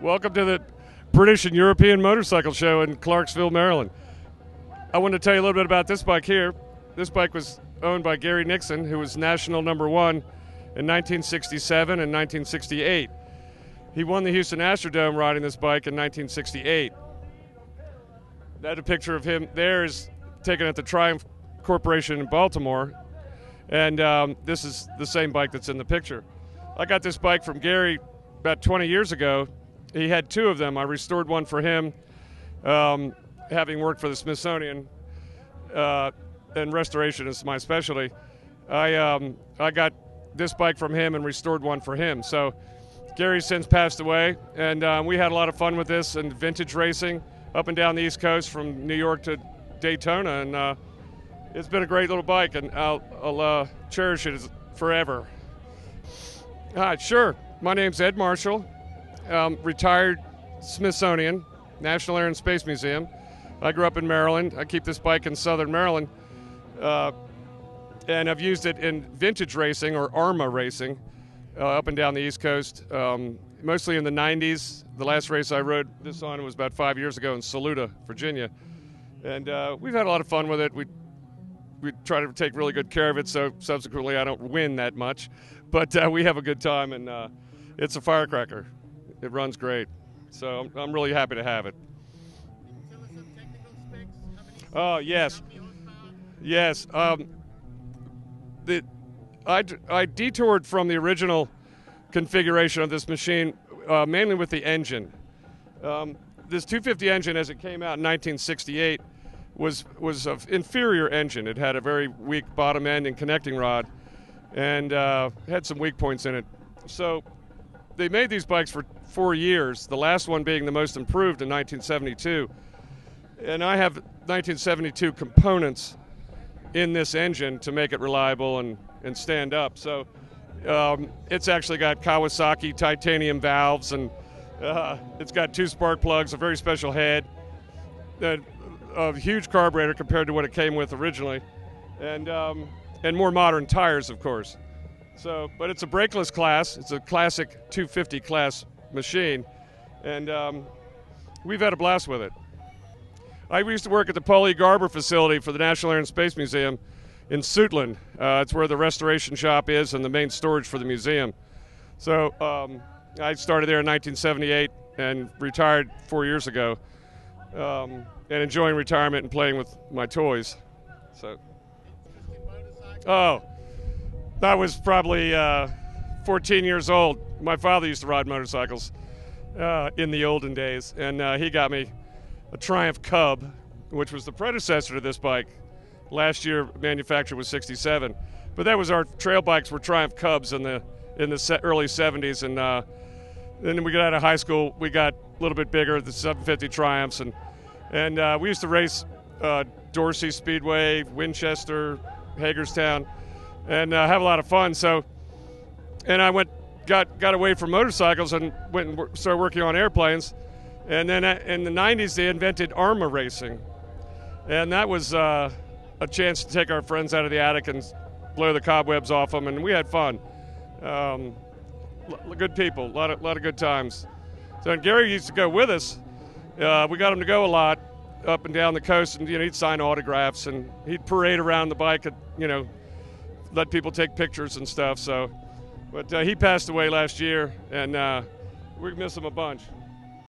Welcome to the British and European Motorcycle Show in Clarksville, Maryland. I want to tell you a little bit about this bike here. This bike was owned by Gary Nixon, who was national #1 in 1967 and 1968. He won the Houston Astrodome riding this bike in 1968. That a picture of him there is taken at the Triumph Corporation in Baltimore, and this is the same bike that's in the picture. I got this bike from Gary about 20 years ago. He had two of them. I restored one for him, having worked for the Smithsonian, and restoration is my specialty. I got this bike from him and restored one for him. So Gary's since passed away, and we had a lot of fun with this and vintage racing up and down the East Coast from New York to Daytona, and it's been a great little bike, and I'll cherish it forever. Hi, sure. My name's Ed Marshall. Retired Smithsonian, National Air and Space Museum. I grew up in Maryland. I keep this bike in southern Maryland, and I've used it in vintage racing or Armour Racing up and down the East Coast, mostly in the 90s. The last race I rode this on was about 5 years ago in Saluda, Virginia, and we've had a lot of fun with it. We try to take really good care of it, so subsequently I don't win that much, but we have a good time, and it's a firecracker. It runs great, so I'm really happy to have it. Tell us some technical specs. Oh, yes. Yes. I detoured from the original configuration of this machine, mainly with the engine. This 250 engine, as it came out in 1968, was an inferior engine. It had a very weak bottom end and connecting rod, and had some weak points in it. So they made these bikes for 4 years, the last one being the most improved in 1972. And I have 1972 components in this engine to make it reliable and stand up. So it's actually got Kawasaki titanium valves, and it's got 2 spark plugs, a very special head, a huge carburetor compared to what it came with originally, and more modern tires, of course. So, but it's a Breakless Class. It's a classic 250 class machine, and we've had a blast with it. I used to work at the Paul E. Garber facility for the National Air and Space Museum in Suitland. It's where the restoration shop is and the main storage for the museum. So I started there in 1978 and retired 4 years ago, and enjoying retirement and playing with my toys. So, oh, I was probably 14 years old. My father used to ride motorcycles in the olden days, and he got me a Triumph Cub, which was the predecessor to this bike. Last year, manufactured was 67, but that was our trail bikes were Triumph Cubs in the early 70s, and then we got out of high school, we got a little bit bigger, the 750 Triumphs, and we used to race Dorsey Speedway, Winchester, Hagerstown, and have a lot of fun. So, and I got away from motorcycles and went and started working on airplanes. And then in the 90s, they invented Armour Racing, and that was a chance to take our friends out of the attic and blow the cobwebs off them, and we had fun. Good people, a lot of good times. So and Gary used to go with us. We got him to go a lot up and down the coast, and he'd sign autographs, and he'd parade around the bike, and let people take pictures and stuff. So, but he passed away last year, and we miss him a bunch.